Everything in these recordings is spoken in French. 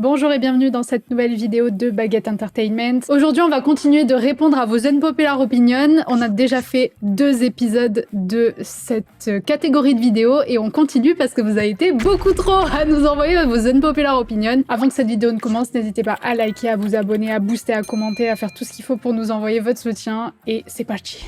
Bonjour et bienvenue dans cette nouvelle vidéo de Baguette Entertainment. Aujourd'hui, on va continuer de répondre à vos unpopular opinions. On a déjà fait 2 épisodes de cette catégorie de vidéos et on continue parce que vous avez été beaucoup trop à nous envoyer vos unpopular opinions. Avant que cette vidéo ne commence, n'hésitez pas à liker, à vous abonner, à booster, à commenter, à faire tout ce qu'il faut pour nous envoyer votre soutien. Et c'est parti.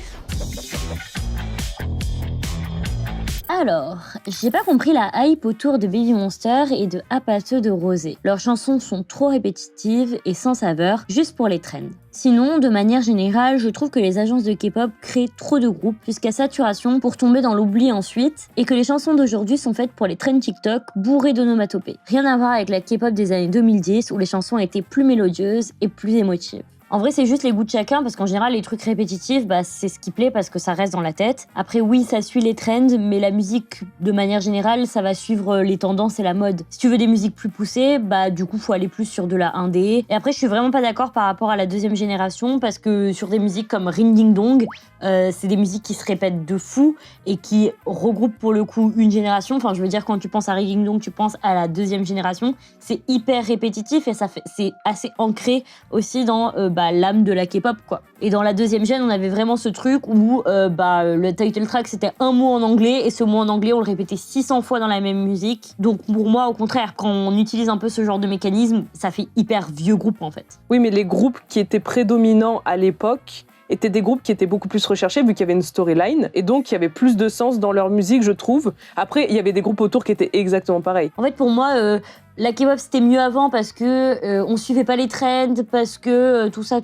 Alors, j'ai pas compris la hype autour de Baby Monster et de Apateux de Rosé. Leurs chansons sont trop répétitives et sans saveur, juste pour les trends. Sinon, de manière générale, je trouve que les agences de K-pop créent trop de groupes jusqu'à saturation pour tomber dans l'oubli ensuite, et que les chansons d'aujourd'hui sont faites pour les trends TikTok bourrées d'onomatopées. Rien à voir avec la K-pop des années 2010 où les chansons étaient plus mélodieuses et plus émotives. En vrai, c'est juste les goûts de chacun, parce qu'en général, les trucs répétitifs, c'est ce qui plaît parce que ça reste dans la tête. Après, oui, ça suit les trends, mais la musique, de manière générale, ça va suivre les tendances et la mode. Si tu veux des musiques plus poussées, du coup, faut aller plus sur de la indé. Et après, je suis vraiment pas d'accord par rapport à la deuxième génération, parce que sur des musiques comme Ring Ding Dong, c'est des musiques qui se répètent de fou et qui regroupent pour le coup une génération. Enfin, je veux dire, quand tu penses à Ring Ding Dong, tu penses à la deuxième génération. C'est hyper répétitif et c'est assez ancré aussi dans l'âme de la K-pop, quoi. Et dans la deuxième gène, on avait vraiment ce truc où le title track, c'était un mot en anglais, et ce mot en anglais, on le répétait 600 fois dans la même musique. Donc pour moi, au contraire, quand on utilise un peu ce genre de mécanisme, ça fait hyper vieux groupe, en fait. Oui, mais les groupes qui étaient prédominants à l'époque étaient des groupes qui étaient beaucoup plus recherchés, vu qu'il y avait une storyline, et donc il y avait plus de sens dans leur musique, je trouve. Après, il y avait des groupes autour qui étaient exactement pareils. En fait, pour moi, la K-pop c'était mieux avant parce que on suivait pas les trends, parce que tout ça.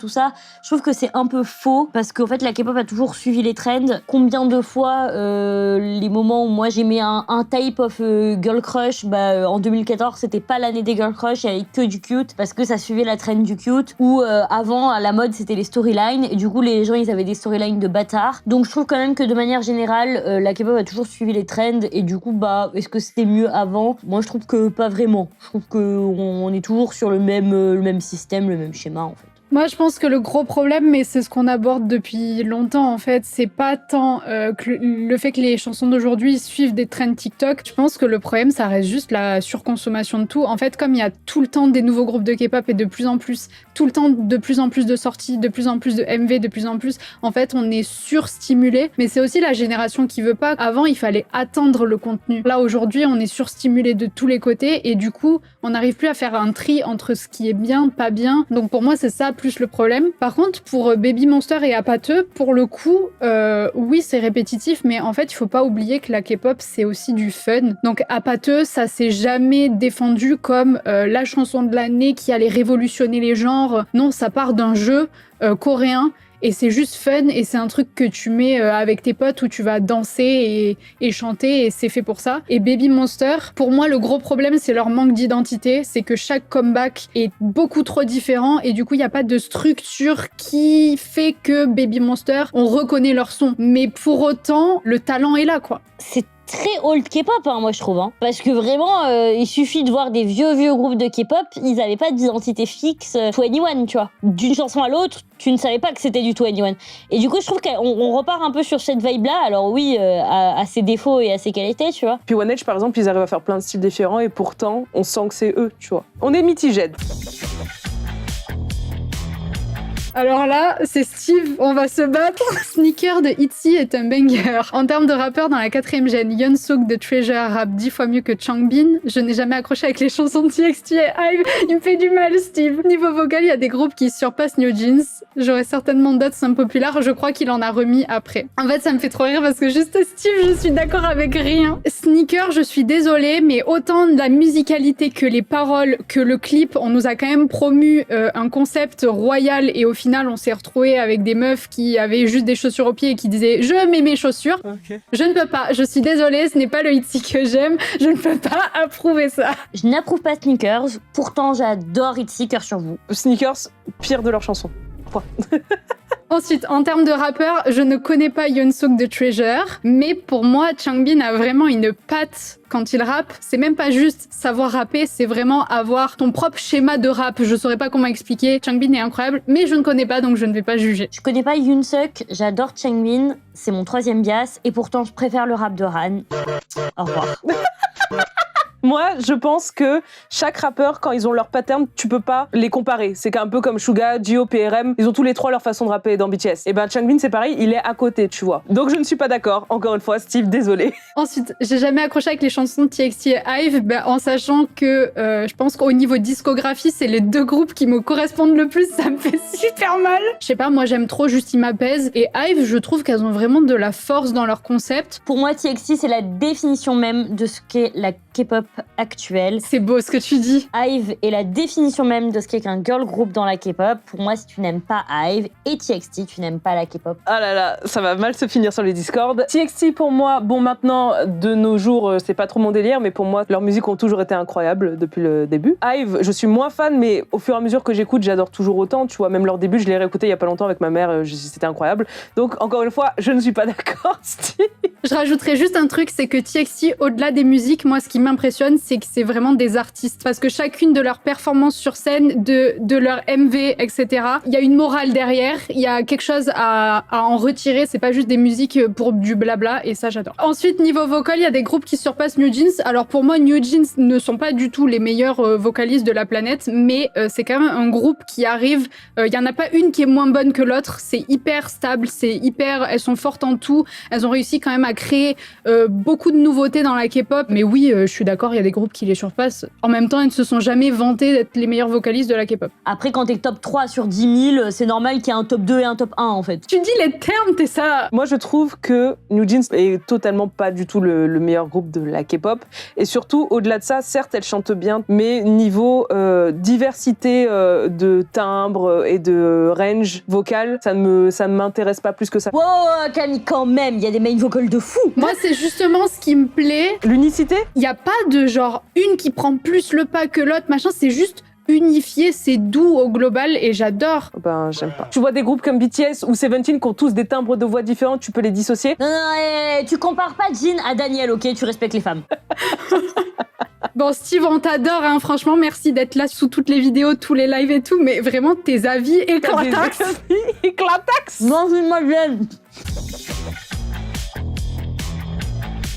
Je trouve que c'est un peu faux parce qu'en fait la K-pop a toujours suivi les trends. Combien de fois les moments où moi j'aimais un type of girl crush, en 2014 c'était pas l'année des girl crush, il y avait que du cute parce que ça suivait la trend du cute. Ou avant à la mode c'était les storylines et du coup les gens ils avaient des storylines de bâtards. Donc je trouve quand même que de manière générale la K-pop a toujours suivi les trends et du coup est-ce que c'était mieux avant? Moi je trouve que pas vraiment. Je trouve qu'on est toujours sur le même système, le même schéma, en fait. Moi, je pense que le gros problème, mais c'est ce qu'on aborde depuis longtemps en fait, c'est pas tant le fait que les chansons d'aujourd'hui suivent des trends TikTok. Je pense que le problème, ça reste juste la surconsommation de tout. En fait, comme il y a tout le temps des nouveaux groupes de K-pop et de plus en plus, tout le temps de plus en plus de sorties, de plus en plus de MV, de plus en plus, en fait, on est surstimulé. Mais c'est aussi la génération qui veut pas. Avant, il fallait attendre le contenu. Là, aujourd'hui, on est surstimulé de tous les côtés et du coup, on n'arrive plus à faire un tri entre ce qui est bien, pas bien. Donc pour moi, c'est ça plus le problème. Par contre, pour Baby Monster et Apateux, pour le coup, oui, c'est répétitif, mais en fait, il faut pas oublier que la K-pop, c'est aussi du fun. Donc Apateux, ça s'est jamais défendu comme la chanson de l'année qui allait révolutionner les genres. Non, ça part d'un jeu coréen. Et c'est juste fun et c'est un truc que tu mets avec tes potes où tu vas danser et chanter et c'est fait pour ça. Et Baby Monster, pour moi, le gros problème, c'est leur manque d'identité. C'est que chaque comeback est beaucoup trop différent et du coup, il n'y a pas de structure qui fait que Baby Monster, on reconnaît leur son. Mais pour autant, le talent est là, quoi. C'est très old K-pop, moi je trouve. Parce que vraiment, il suffit de voir des vieux groupes de K-pop, ils n'avaient pas d'identité fixe 21, tu vois. D'une chanson à l'autre, tu ne savais pas que c'était du 21. Et du coup, je trouve qu'on repart un peu sur cette vibe-là. Alors oui, à ses défauts et à ses qualités, tu vois. Puis One Edge, par exemple, ils arrivent à faire plein de styles différents et pourtant, on sent que c'est eux, tu vois. On est mitigés. Alors là, c'est Steve, on va se battre. Sneaker de ITZY est un banger. En termes de rappeur, dans la 4e gène, Yeonsuk de Treasure rappe 10 fois mieux que Changbin. Je n'ai jamais accroché avec les chansons de TXT et IVE. Il me fait du mal, Steve. Niveau vocal, il y a des groupes qui surpassent New Jeans. J'aurais certainement d'autres impopulaires. Je crois qu'il en a remis après. En fait, ça me fait trop rire parce que juste Steve, je suis d'accord avec rien. Sneaker, je suis désolée, mais autant de la musicalité que les paroles, que le clip, on nous a quand même promu un concept royal et au final, on s'est retrouvé avec des meufs qui avaient juste des chaussures aux pieds et qui disaient « Je mets mes chaussures okay. ». Je ne peux pas. Je suis désolée, ce n'est pas le ITZY que j'aime. Je ne peux pas approuver ça. Je n'approuve pas Sneakers. Pourtant, j'adore ITZY, cœur sur vous. Sneakers, pire de leurs chansons. Point. Ensuite, en termes de rappeur, je ne connais pas Yeonsuk de Treasure, mais pour moi, Changbin a vraiment une patte quand il rappe. C'est même pas juste savoir rapper, c'est vraiment avoir ton propre schéma de rap. Je saurais pas comment expliquer. Changbin est incroyable, mais je ne connais pas, donc je ne vais pas juger. Je connais pas Yeonsuk, j'adore Changbin, c'est mon 3e bias, et pourtant je préfère le rap de Han. Au revoir. Moi, je pense que chaque rappeur, quand ils ont leur pattern, tu peux pas les comparer. C'est un peu comme Suga, Gio, PRM, ils ont tous les trois leur façon de rapper dans BTS. Et ben Changbin, c'est pareil, il est à côté, tu vois. Donc je ne suis pas d'accord. Encore une fois, Steve, désolé. Ensuite, j'ai jamais accroché avec les chansons de TXT et IVE, en sachant que je pense qu'au niveau discographie, c'est les deux groupes qui me correspondent le plus. Ça me fait super mal. Je sais pas, moi j'aime trop Juste Il m'apaise. Et IVE, je trouve qu'elles ont vraiment de la force dans leur concept. Pour moi, TXT, c'est la définition même de ce qu'est la K-pop actuelle. C'est beau ce que tu dis. IVE est la définition même de ce qu'est qu'un girl group dans la K-pop. Pour moi, si tu n'aimes pas IVE et TXT, tu n'aimes pas la K-pop. Ah là là, ça va mal se finir sur les Discord. TXT pour moi, bon maintenant, de nos jours, c'est pas trop mon délire, mais pour moi, leurs musiques ont toujours été incroyables depuis le début. IVE, je suis moins fan, mais au fur et à mesure que j'écoute, j'adore toujours autant. Tu vois, même leur début, je l'ai réécouté il y a pas longtemps avec ma mère, c'était incroyable. Donc encore une fois, je ne suis pas d'accord, Steve. Je rajouterais juste un truc, c'est que TXT, au-delà des musiques, moi, ce qui m'impressionne, c'est que c'est vraiment des artistes. Parce que chacune de leurs performances sur scène, de leur MV, etc., il y a une morale derrière, il y a quelque chose à en retirer. C'est pas juste des musiques pour du blabla, et ça, j'adore. Ensuite, niveau vocal, il y a des groupes qui surpassent New Jeans. Alors pour moi, New Jeans ne sont pas du tout les meilleurs vocalistes de la planète, mais c'est quand même un groupe qui arrive. Il y en a pas une qui est moins bonne que l'autre. C'est hyper stable, elles sont fortes en tout. Elles ont réussi quand même à créer beaucoup de nouveautés dans la K-pop. Mais oui, je suis d'accord, il y a des groupes qui les surpassent. En même temps, elles ne se sont jamais vantés d'être les meilleurs vocalistes de la K-pop. Après, quand t'es top 3 sur 10 000, c'est normal qu'il y ait un top 2 et un top 1, en fait. Tu dis les termes, t'es ça. Moi, je trouve que New Jeans est totalement pas du tout le meilleur groupe de la K-pop. Et surtout, au-delà de ça, certes, elle chante bien, mais niveau diversité de timbre et de range vocal, ça ne m'intéresse pas plus que ça. Wow, Camille, quand même, il y a des main vocals de fou. Moi, c'est justement ce qui me plaît. L'unicité ? Il n'y a pas de genre une qui prend plus le pas que l'autre, machin, c'est juste unifié, c'est doux au global et j'adore. Ben, j'aime pas. Tu vois des groupes comme BTS ou Seventeen qui ont tous des timbres de voix différents, tu peux les dissocier. Non, tu compares pas Jin à Daniel, ok? Tu respectes les femmes. Bon, Steve, on t'adore, hein. Franchement, merci d'être là sous toutes les vidéos, tous les lives et tout, mais vraiment, tes avis éclatax. Éclatax. Mange-moi bien.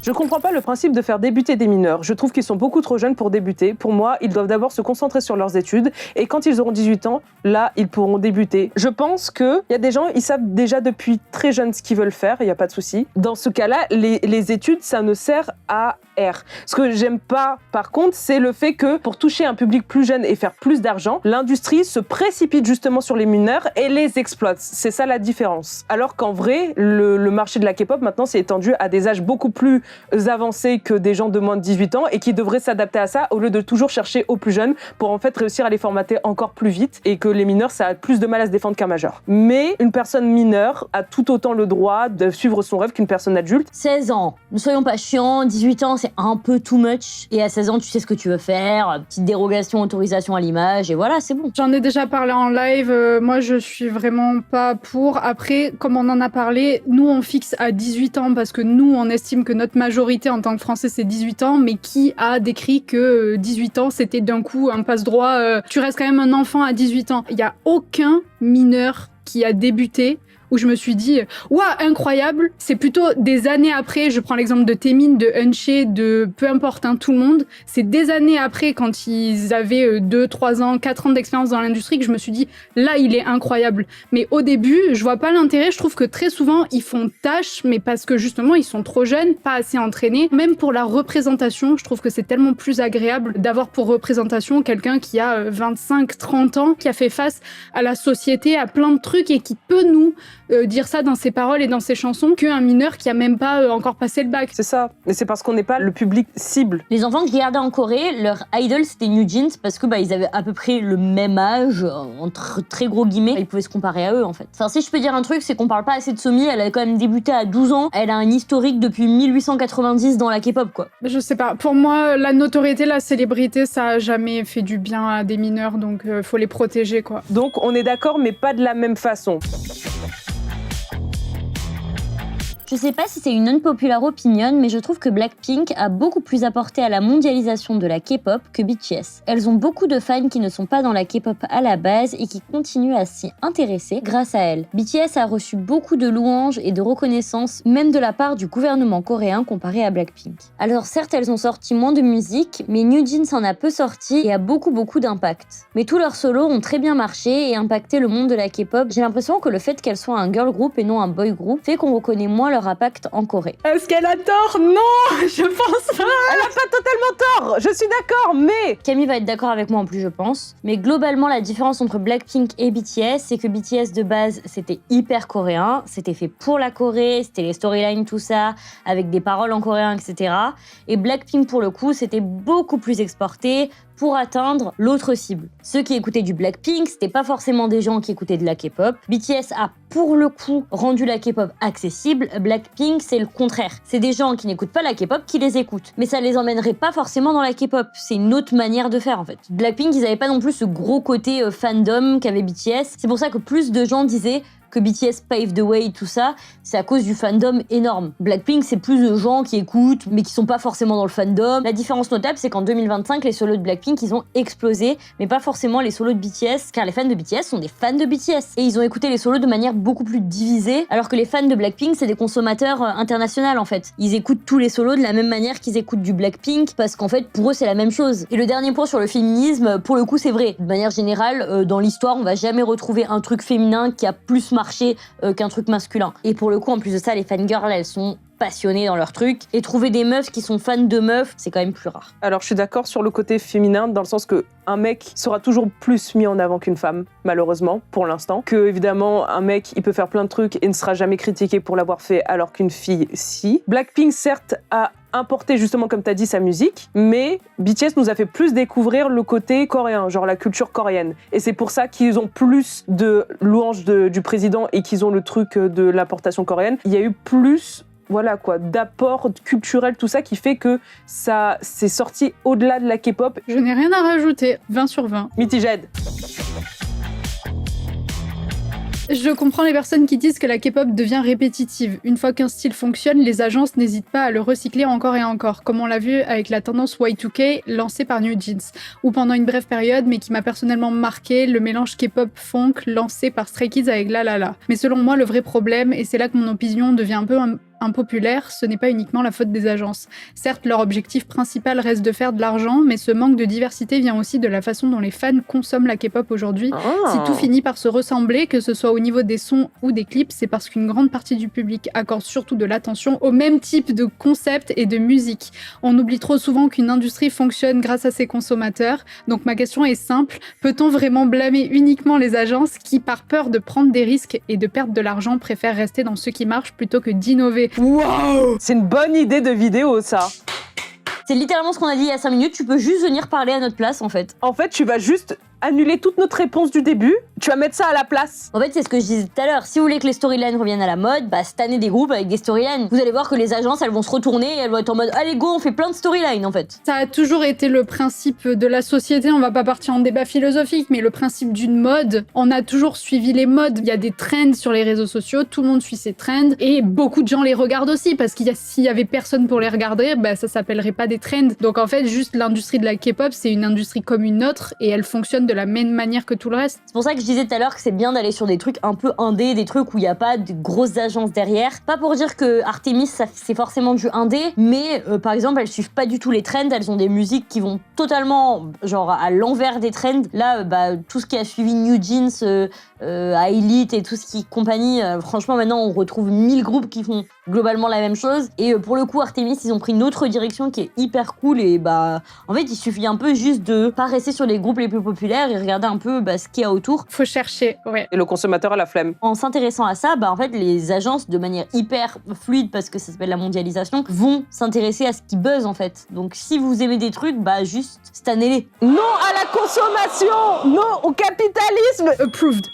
Je comprends pas le principe de faire débuter des mineurs. Je trouve qu'ils sont beaucoup trop jeunes pour débuter. Pour moi, ils doivent d'abord se concentrer sur leurs études et quand ils auront 18 ans, là, ils pourront débuter. Je pense qu'il y a des gens, ils savent déjà depuis très jeunes ce qu'ils veulent faire, il n'y a pas de souci. Dans ce cas-là, les études, ça ne sert à rien. Ce que j'aime pas, par contre, c'est le fait que pour toucher un public plus jeune et faire plus d'argent, l'industrie se précipite justement sur les mineurs et les exploite. C'est ça la différence. Alors qu'en vrai, le marché de la K-pop, maintenant, c'est étendu à des âges beaucoup plus avancés que des gens de moins de 18 ans et qui devraient s'adapter à ça au lieu de toujours chercher aux plus jeunes pour en fait réussir à les formater encore plus vite et que les mineurs, ça a plus de mal à se défendre qu'un majeur. Mais une personne mineure a tout autant le droit de suivre son rêve qu'une personne adulte. 16 ans, ne soyons pas chiants, 18 ans c'est un peu too much et à 16 ans tu sais ce que tu veux faire, petite dérogation, autorisation à l'image et voilà, c'est bon. J'en ai déjà parlé en live, moi je suis vraiment pas pour. Après, comme on en a parlé, nous on fixe à 18 ans parce que nous on estime que notre majorité en tant que Français c'est 18 ans, mais qui a décrit que 18 ans c'était d'un coup un passe-droit, tu restes quand même un enfant à 18 ans. Il y a aucun mineur qui a débuté où je me suis dit « Waouh, incroyable !» C'est plutôt des années après, je prends l'exemple de Taemin, de Eunchae, de peu importe, hein, tout le monde, c'est des années après, quand ils avaient 2, 3 ans, 4 ans d'expérience dans l'industrie, que je me suis dit « Là, il est incroyable !» Mais au début, je vois pas l'intérêt, je trouve que très souvent, ils font tâche, mais parce que justement, ils sont trop jeunes, pas assez entraînés. Même pour la représentation, je trouve que c'est tellement plus agréable d'avoir pour représentation quelqu'un qui a 25, 30 ans, qui a fait face à la société, à plein de trucs et qui peut nous dire ça dans ses paroles et dans ses chansons qu'un mineur qui a même pas encore passé le bac. C'est ça. Et c'est parce qu'on n'est pas le public cible. Les enfants que je regardais en Corée, leur idol c'était New Jeans parce que ils avaient à peu près le même âge, entre très gros guillemets, ils pouvaient se comparer à eux en fait. Enfin, si je peux dire un truc, c'est qu'on parle pas assez de Somi, elle a quand même débuté à 12 ans, elle a un historique depuis 1890 dans la K-pop quoi. Je sais pas, pour moi, la notoriété, la célébrité, ça a jamais fait du bien à des mineurs, donc faut les protéger quoi. Donc on est d'accord, mais pas de la même façon. Je Je sais pas si c'est une unpopular opinion, mais je trouve que Blackpink a beaucoup plus apporté à la mondialisation de la K-pop que BTS. Elles ont beaucoup de fans qui ne sont pas dans la K-pop à la base et qui continuent à s'y intéresser grâce à elles. BTS a reçu beaucoup de louanges et de reconnaissance, même de la part du gouvernement coréen comparé à Blackpink. Alors certes, elles ont sorti moins de musique, mais New Jeans en a peu sorti et a beaucoup d'impact. Mais tous leurs solos ont très bien marché et impacté le monde de la K-pop. J'ai l'impression que le fait qu'elles soient un girl group et non un boy group fait qu'on reconnaît moins leur impact en Corée. Est-ce qu'elle a tort? Non, je pense pas. Elle a pas totalement tort, je suis d'accord, mais... Camille va être d'accord avec moi en plus, je pense. Mais globalement, la différence entre Blackpink et BTS, c'est que BTS de base, c'était hyper coréen, c'était fait pour la Corée, c'était les storylines, tout ça, avec des paroles en coréen, etc. Et Blackpink, pour le coup, c'était beaucoup plus exporté pour atteindre l'autre cible. Ceux qui écoutaient du Blackpink, c'était pas forcément des gens qui écoutaient de la K-pop. BTS a pour le coup rendu la K-pop accessible. Blackpink, c'est le contraire. C'est des gens qui n'écoutent pas la K-pop qui les écoutent. Mais ça les emmènerait pas forcément dans la K-pop. C'est une autre manière de faire en fait. Blackpink, ils avaient pas non plus ce gros côté fandom qu'avait BTS. C'est pour ça que plus de gens disaient que BTS pave the way, tout ça, c'est à cause du fandom énorme. Blackpink, c'est plus de gens qui écoutent, mais qui sont pas forcément dans le fandom. La différence notable, c'est qu'en 2025, les solos de Blackpink, ils ont explosé, mais pas forcément les solos de BTS, car les fans de BTS sont des fans de BTS. Et ils ont écouté les solos de manière beaucoup plus divisée, alors que les fans de Blackpink, c'est des consommateurs internationaux, en fait. Ils écoutent tous les solos de la même manière qu'ils écoutent du Blackpink, parce qu'en fait, pour eux, c'est la même chose. Et le dernier point sur le féminisme, pour le coup, c'est vrai. De manière générale, dans l'histoire, on va jamais retrouver un truc féminin qui a plus marché qu'un truc masculin. Et pour le coup, en plus de ça, les fangirls, elles sont passionnées dans leur truc. Et trouver des meufs qui sont fans de meufs, c'est quand même plus rare. Alors, je suis d'accord sur le côté féminin, dans le sens que un mec sera toujours plus mis en avant qu'une femme, malheureusement, pour l'instant. Que, évidemment, un mec, il peut faire plein de trucs et ne sera jamais critiqué pour l'avoir fait, alors qu'une fille, si. Blackpink, certes, a importé, justement, comme tu as dit, sa musique, mais BTS nous a fait plus découvrir le côté coréen, genre la culture coréenne. Et c'est pour ça qu'ils ont plus de louanges du président et qu'ils ont le truc de l'importation coréenne. Il y a eu plus... Voilà quoi, d'apport culturel, tout ça qui fait que ça s'est sorti au-delà de la K-pop. Je n'ai rien à rajouter, 20 sur 20. Mitigède. Je comprends les personnes qui disent que la K-pop devient répétitive. Une fois qu'un style fonctionne, les agences n'hésitent pas à le recycler encore et encore, comme on l'a vu avec la tendance Y2K lancée par New Jeans, ou pendant une brève période, mais qui m'a personnellement marqué, le mélange K-pop funk lancé par Stray Kids avec La La La. Mais selon moi, le vrai problème, et c'est là que mon opinion devient un peu impopulaire, ce n'est pas uniquement la faute des agences. Certes, leur objectif principal reste de faire de l'argent, mais ce manque de diversité vient aussi de la façon dont les fans consomment la K-pop aujourd'hui. Oh. Si tout finit par se ressembler, que ce soit au niveau des sons ou des clips, c'est parce qu'une grande partie du public accorde surtout de l'attention au même type de concept et de musique. On oublie trop souvent qu'une industrie fonctionne grâce à ses consommateurs, donc ma question est simple, peut-on vraiment blâmer uniquement les agences qui, par peur de prendre des risques et de perdre de l'argent, préfèrent rester dans ce qui marche plutôt que d'innover? Waouh! C'est une bonne idée de vidéo, ça. C'est littéralement ce qu'on a dit il y a 5 minutes, tu peux juste venir parler à notre place en fait. En fait, tu vas juste annuler toute notre réponse du début, tu vas mettre ça à la place. En fait, c'est ce que je disais tout à l'heure. Si vous voulez que les storylines reviennent à la mode, bah cette année des groupes avec des storylines. Vous allez voir que les agences, elles vont se retourner et elles vont être en mode allez go, on fait plein de storylines en fait. Ça a toujours été le principe de la société, on va pas partir en débat philosophique, mais le principe d'une mode, on a toujours suivi les modes. Il y a des trends sur les réseaux sociaux, tout le monde suit ces trends et beaucoup de gens les regardent aussi parce s'il y avait personne pour les regarder, bah ça s'appellerait pas des trends. Donc en fait, juste l'industrie de la K-pop, c'est une industrie comme une autre et elle fonctionne de la même manière que tout le reste. C'est pour ça que je disais tout à l'heure que c'est bien d'aller sur des trucs un peu indé, des trucs où il n'y a pas de grosses agences derrière. Pas pour dire que Artemis, c'est forcément du indé, mais par exemple, elles suivent pas du tout les trends, elles ont des musiques qui vont totalement genre à l'envers des trends. Là, tout ce qui a suivi New Jeans, Elite et tout ce qui compagnie, franchement, maintenant, on retrouve 1000 groupes qui font globalement la même chose. Et pour le coup, Artemis, ils ont pris une autre direction qui est hyper cool et en fait, il suffit un peu juste de pas rester sur les groupes les plus populaires et regarder un peu ce qu'il y a autour. Faut chercher, ouais. Et le consommateur a la flemme. En s'intéressant à ça, en fait, les agences, de manière hyper fluide, parce que ça s'appelle la mondialisation, vont s'intéresser à ce qui buzz, en fait. Donc, si vous aimez des trucs, juste stannez-les. Non à la consommation! Non au capitalisme! Approved.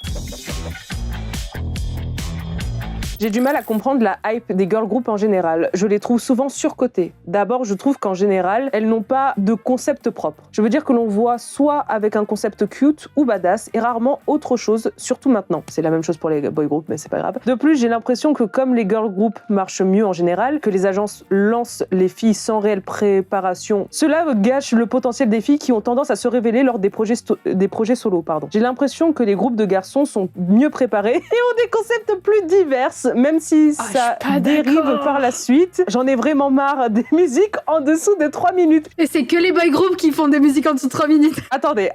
J'ai du mal à comprendre la hype des girl groups en général. Je les trouve souvent surcotées. D'abord, je trouve qu'en général, elles n'ont pas de concept propre. Je veux dire que l'on voit soit avec un concept cute ou badass et rarement autre chose, surtout maintenant. C'est la même chose pour les boy groups, mais c'est pas grave. De plus, j'ai l'impression que comme les girl groups marchent mieux en général, que les agences lancent les filles sans réelle préparation, cela gâche le potentiel des filles qui ont tendance à se révéler lors des projets solos. J'ai l'impression que les groupes de garçons sont mieux préparés et ont des concepts plus divers, même si ça dérive par la suite. J'en ai vraiment marre des musiques en dessous de 3 minutes. Et c'est que les boy groups qui font des musiques en dessous de 3 minutes. Attendez.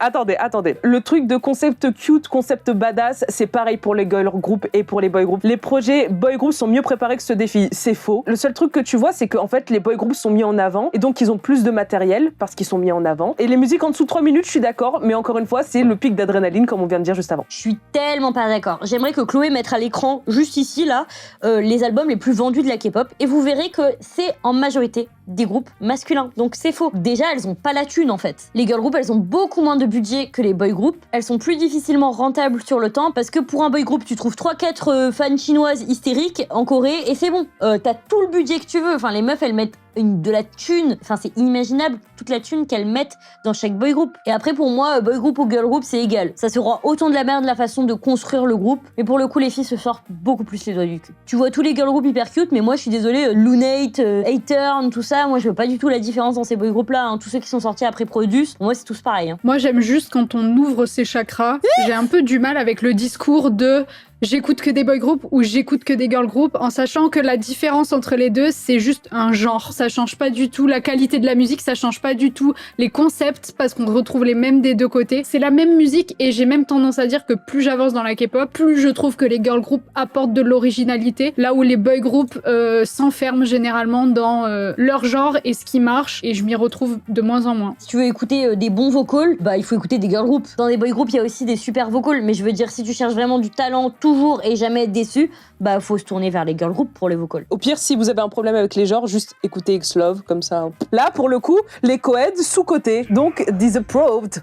Le truc de concept cute, concept badass, c'est pareil pour les girl groups et pour les boy groups. Les projets boy groups sont mieux préparés que ceux des filles. C'est faux. Le seul truc que tu vois, c'est qu'en fait, les boy groups sont mis en avant et donc ils ont plus de matériel parce qu'ils sont mis en avant. Et les musiques en dessous de 3 minutes, je suis d'accord, mais encore une fois, c'est le pic d'adrénaline comme on vient de dire juste avant. Je suis tellement pas d'accord. J'aimerais que Chloé mette à l'écran, juste ici, là, les albums les plus vendus de la K-pop et vous verrez que c'est en majorité des groupes masculins. Donc c'est faux. Déjà, elles ont pas la thune en fait. Les girl groups, elles ont beaucoup moins de budget que les boy groups. Elles sont plus difficilement rentables sur le temps parce que pour un boy group, tu trouves 3-4 fans chinoises hystériques en Corée et c'est bon. T'as tout le budget que tu veux. Enfin, les meufs, elles mettent de la thune. Enfin, c'est inimaginable toute la thune qu'elles mettent dans chaque boy group. Et après, pour moi, boy group ou girl group, c'est égal. Ça sera autant de la merde la façon de construire le groupe. Mais pour le coup, les filles se sortent beaucoup plus les doigts du cul. Tu vois tous les girl groups hyper cute, mais moi, je suis désolée, Lunate, A-Turn, tout ça, moi, je vois pas du tout la différence dans ces boy groups là. Tous ceux qui sont sortis après Produce, pour moi, c'est tous pareil. Moi, j'aime juste quand on ouvre ses chakras. J'ai un peu du mal avec le discours de j'écoute que des boy groups ou j'écoute que des girl groups, en sachant que la différence entre les deux, c'est juste un genre. Ça change pas du tout la qualité de la musique, ça change pas du tout les concepts, parce qu'on retrouve les mêmes des deux côtés. C'est la même musique et j'ai même tendance à dire que plus j'avance dans la K-pop, plus je trouve que les girl groups apportent de l'originalité, là où les boy groups s'enferment généralement dans leur genre et ce qui marche, et je m'y retrouve de moins en moins. Si tu veux écouter des bons vocals, bah il faut écouter des girl groups. Dans les boy groups, il y a aussi des super vocals, mais je veux dire, si tu cherches vraiment du talent, toujours et jamais être déçu, bah faut se tourner vers les girl groups pour les vocals. Au pire, si vous avez un problème avec les genres, juste écoutez X-Love, comme ça. Là, pour le coup, les co-eds sous-cotés, donc disapproved.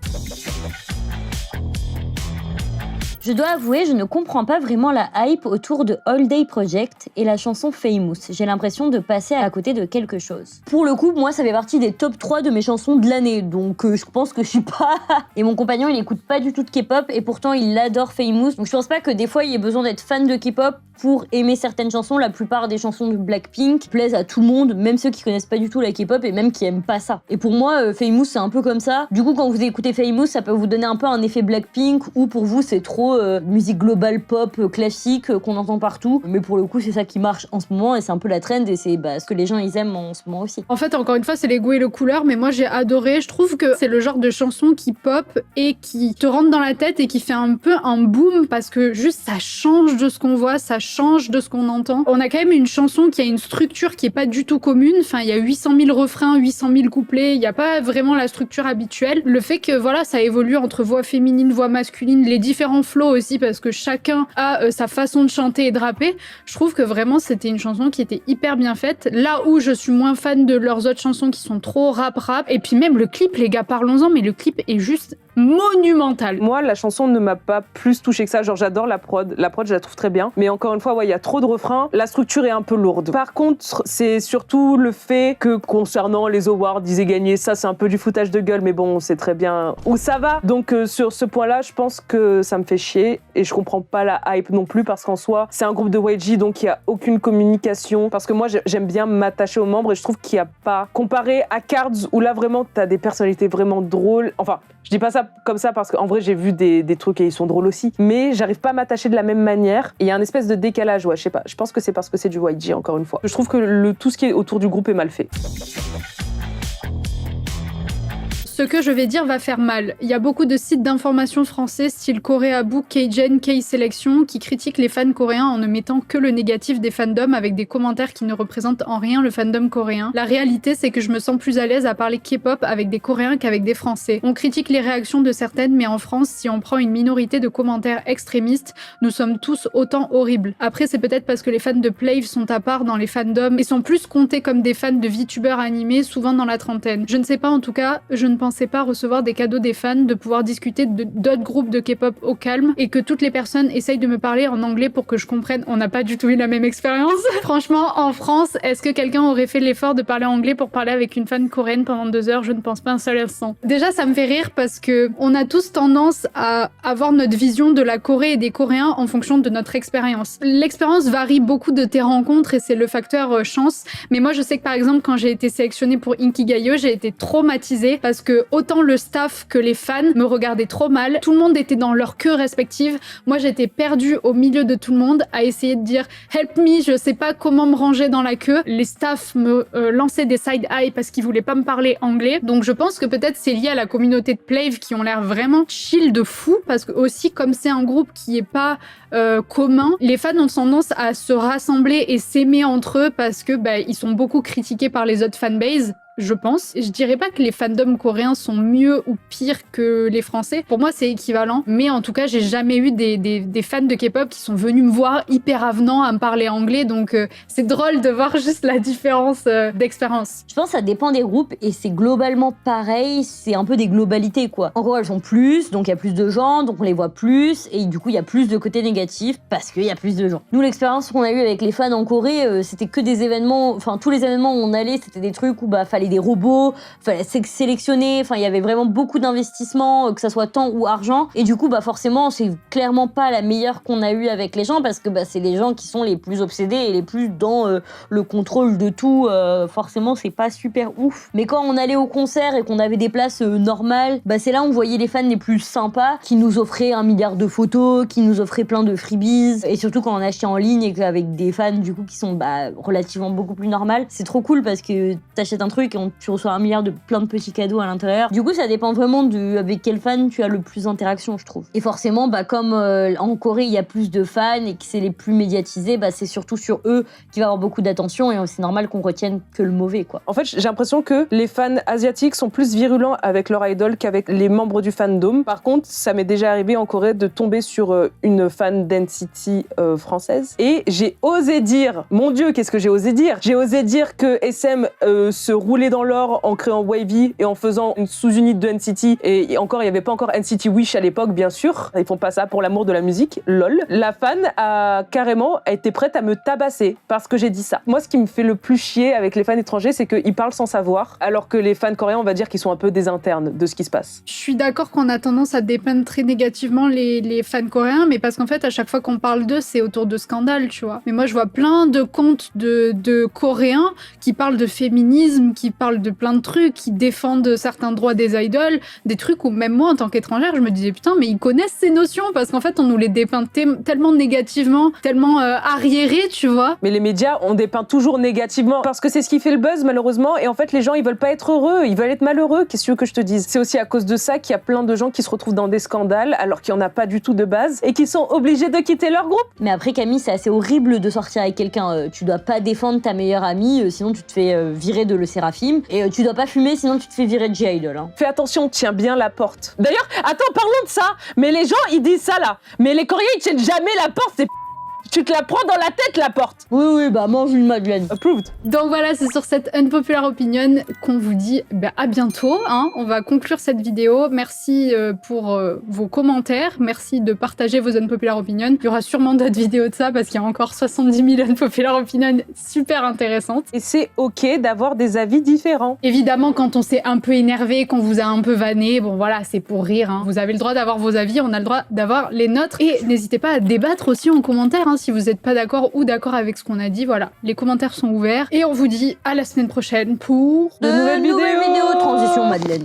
Je dois avouer, je ne comprends pas vraiment la hype autour de All Day Project et la chanson Famous. J'ai l'impression de passer à côté de quelque chose. Pour le coup, moi, ça fait partie des top 3 de mes chansons de l'année, donc je pense que je suis pas... Et mon compagnon, il écoute pas du tout de K-pop et pourtant, il adore Famous. Donc je pense pas que des fois, il y ait besoin d'être fan de K-pop pour aimer certaines chansons. La plupart des chansons de Blackpink plaisent à tout le monde, même ceux qui connaissent pas du tout la K-pop et même qui aiment pas ça. Et pour moi, Famous, c'est un peu comme ça. Du coup, quand vous écoutez Famous, ça peut vous donner un peu un effet Blackpink, ou pour vous, c'est trop musique globale pop classique qu'on entend partout. Mais pour le coup, c'est ça qui marche en ce moment et c'est un peu la trend et c'est ce que les gens ils aiment en ce moment aussi. En fait, encore une fois, c'est les goûts et les couleurs, mais moi j'ai adoré. Je trouve que c'est le genre de chanson qui pop et qui te rentre dans la tête et qui fait un peu un boom parce que juste ça change de ce qu'on voit, ça change de ce qu'on entend. On a quand même une chanson qui a une structure qui est pas du tout commune. Enfin, il y a 800 000 refrains, 800 000 couplets, il n'y a pas vraiment la structure habituelle. Le fait que voilà, ça évolue entre voix féminine, voix masculine, les différents flows aussi, parce que chacun a sa façon de chanter et de rapper. Je trouve que vraiment c'était une chanson qui était hyper bien faite. Là où je suis moins fan de leurs autres chansons qui sont trop rap. Et puis même le clip, les gars, parlons-en, mais le clip est juste monumental. Moi, la chanson ne m'a pas plus touchée que ça. Genre, j'adore la prod. La prod, je la trouve très bien. Mais encore une fois, il y a trop de refrains. La structure est un peu lourde. Par contre, c'est surtout le fait que concernant les awards, ils aient gagné. Ça, c'est un peu du foutage de gueule, mais bon, c'est très bien où ça va. Donc, sur ce point-là, je pense que ça me fait chier. Et je comprends pas la hype non plus, parce qu'en soi, c'est un groupe de YG, donc il y a aucune communication. Parce que moi, j'aime bien m'attacher aux membres et je trouve qu'il y a pas... Comparé à Cards, où là, vraiment, t'as des personnalités vraiment drôles. Enfin, je dis pas ça comme ça parce qu'en vrai j'ai vu des trucs et ils sont drôles aussi, mais j'arrive pas à m'attacher de la même manière. Il y a un espèce de décalage, ouais, je sais pas. Je pense que c'est parce que c'est du YG, encore une fois. Je trouve que tout ce qui est autour du groupe est mal fait. Ce que je vais dire va faire mal. Il y a beaucoup de sites d'information français style Koreabook, Kgen, K-Selection qui critiquent les fans coréens en ne mettant que le négatif des fandoms avec des commentaires qui ne représentent en rien le fandom coréen. La réalité, c'est que je me sens plus à l'aise à parler K-pop avec des Coréens qu'avec des Français. On critique les réactions de certaines, mais en France, si on prend une minorité de commentaires extrémistes, nous sommes tous autant horribles. Après, c'est peut-être parce que les fans de Plave sont à part dans les fandoms et sont plus comptés comme des fans de VTubers animés, souvent dans la trentaine. Je ne sais pas, en tout cas, je ne pense pensez pas recevoir des cadeaux des fans, de pouvoir discuter d'autres groupes de K-pop au calme et que toutes les personnes essayent de me parler en anglais pour que je comprenne? On n'a pas du tout eu la même expérience. Franchement, en France, est-ce que quelqu'un aurait fait l'effort de parler anglais pour parler avec une fan coréenne pendant 2 heures? Je ne pense pas un seul instant. Déjà, ça me fait rire parce que on a tous tendance à avoir notre vision de la Corée et des Coréens en fonction de notre expérience. L'expérience varie beaucoup de tes rencontres et c'est le facteur chance. Mais moi, je sais que par exemple, quand j'ai été sélectionnée pour Inkigayo, j'ai été traumatisée parce que autant le staff que les fans me regardaient trop mal. Tout le monde était dans leur queue respective. Moi, j'étais perdue au milieu de tout le monde à essayer de dire help me, je sais pas comment me ranger dans la queue. Les staffs me lançaient des side eye parce qu'ils voulaient pas me parler anglais. Donc je pense que peut-être c'est lié à la communauté de Plave qui ont l'air vraiment chill de fou parce que aussi comme c'est un groupe qui est pas commun, les fans ont tendance à se rassembler et s'aimer entre eux parce que ils sont beaucoup critiqués par les autres fanbases. Je pense. Je dirais pas que les fandoms coréens sont mieux ou pires que les français. Pour moi, c'est équivalent. Mais en tout cas, j'ai jamais eu des fans de K-pop qui sont venus me voir hyper avenants à me parler anglais. Donc, c'est drôle de voir juste la différence d'expérience. Je pense que ça dépend des groupes et c'est globalement pareil. C'est un peu des globalités, quoi. En gros, elles sont plus, donc il y a plus de gens, donc on les voit plus. Et du coup, il y a plus de côté négatif parce qu'il y a plus de gens. Nous, l'expérience qu'on a eue avec les fans en Corée, c'était que des événements. Enfin, tous les événements où on allait, c'était des trucs où fallait des robots, fallait sélectionner, enfin il y avait vraiment beaucoup d'investissements, que ça soit temps ou argent, et du coup forcément c'est clairement pas la meilleure qu'on a eue avec les gens parce que c'est les gens qui sont les plus obsédés et les plus dans le contrôle de tout, forcément c'est pas super ouf. Mais quand on allait au concert et qu'on avait des places normales, c'est là où on voyait les fans les plus sympas qui nous offraient 1 milliard de photos, qui nous offraient plein de freebies, et surtout quand on achetait en ligne et qu'avec des fans du coup qui sont relativement beaucoup plus normales, c'est trop cool parce que t'achètes un truc et tu reçois 1 milliard de plein de petits cadeaux à l'intérieur. Du coup, ça dépend vraiment avec quel fan tu as le plus d'interaction, je trouve. Et forcément, comme en Corée, il y a plus de fans et que c'est les plus médiatisés, c'est surtout sur eux qu'il va y avoir beaucoup d'attention et c'est normal qu'on retienne que le mauvais, quoi. En fait, j'ai l'impression que les fans asiatiques sont plus virulents avec leur idol qu'avec les membres du fandom. Par contre, ça m'est déjà arrivé en Corée de tomber sur une fan d'NCT française et j'ai osé dire, mon Dieu, qu'est-ce que j'ai osé dire? J'ai osé dire que SM se roulait dans l'or en créant Wavy et en faisant une sous-unité de NCT. Et encore, il n'y avait pas encore NCT Wish à l'époque, bien sûr. Ils font pas ça pour l'amour de la musique, lol. La fan a carrément été prête à me tabasser parce que j'ai dit ça. Moi, ce qui me fait le plus chier avec les fans étrangers, c'est qu'ils parlent sans savoir, alors que les fans coréens, on va dire qu'ils sont un peu des internes de ce qui se passe. Je suis d'accord qu'on a tendance à dépeindre très négativement les fans coréens, mais parce qu'en fait, à chaque fois qu'on parle d'eux, c'est autour de scandales, tu vois. Mais moi, je vois plein de comptes de Coréens qui parlent de féminisme, qui parlent de plein de trucs, qui défendent certains droits des idoles, des trucs où même moi, en tant qu'étrangère, je me disais putain, mais ils connaissent ces notions parce qu'en fait, on nous les dépeint tellement négativement, tellement arriérés, tu vois. Mais les médias, on dépeint toujours négativement parce que c'est ce qui fait le buzz, malheureusement. Et en fait, les gens, ils veulent pas être heureux, ils veulent être malheureux. Qu'est-ce que tu veux que je te dise? C'est aussi à cause de ça qu'il y a plein de gens qui se retrouvent dans des scandales alors qu'il y en a pas du tout de base et qui sont obligés de quitter leur groupe. Mais après, Camille, c'est assez horrible de sortir avec quelqu'un. Tu dois pas défendre ta meilleure amie, sinon tu te fais virer de Le Séraphim. Et tu dois pas fumer, sinon tu te fais virer de J-Idol. Hein. Fais attention, tiens bien la porte. D'ailleurs, attends, parlons de ça. Mais les gens, ils disent ça là. Mais les Coréens, ils tiennent jamais la porte. C'est tu te la prends dans la tête, la porte. Oui, mange une madeleine. Approved. Donc voilà, c'est sur cette unpopular opinion qu'on vous dit à bientôt. On va conclure cette vidéo. Merci pour vos commentaires. Merci de partager vos unpopular opinions. Il y aura sûrement d'autres vidéos de ça parce qu'il y a encore 70 000 unpopular opinions super intéressantes. Et c'est ok d'avoir des avis différents. Évidemment, quand on s'est un peu énervé, qu'on vous a un peu vanné, bon voilà, c'est pour rire. Hein. Vous avez le droit d'avoir vos avis, on a le droit d'avoir les nôtres. Et n'hésitez pas à débattre aussi en commentaire. Si vous n'êtes pas d'accord ou d'accord avec ce qu'on a dit, voilà, les commentaires sont ouverts. Et on vous dit à la semaine prochaine pour de nouvelles vidéos. Transition Madeleine.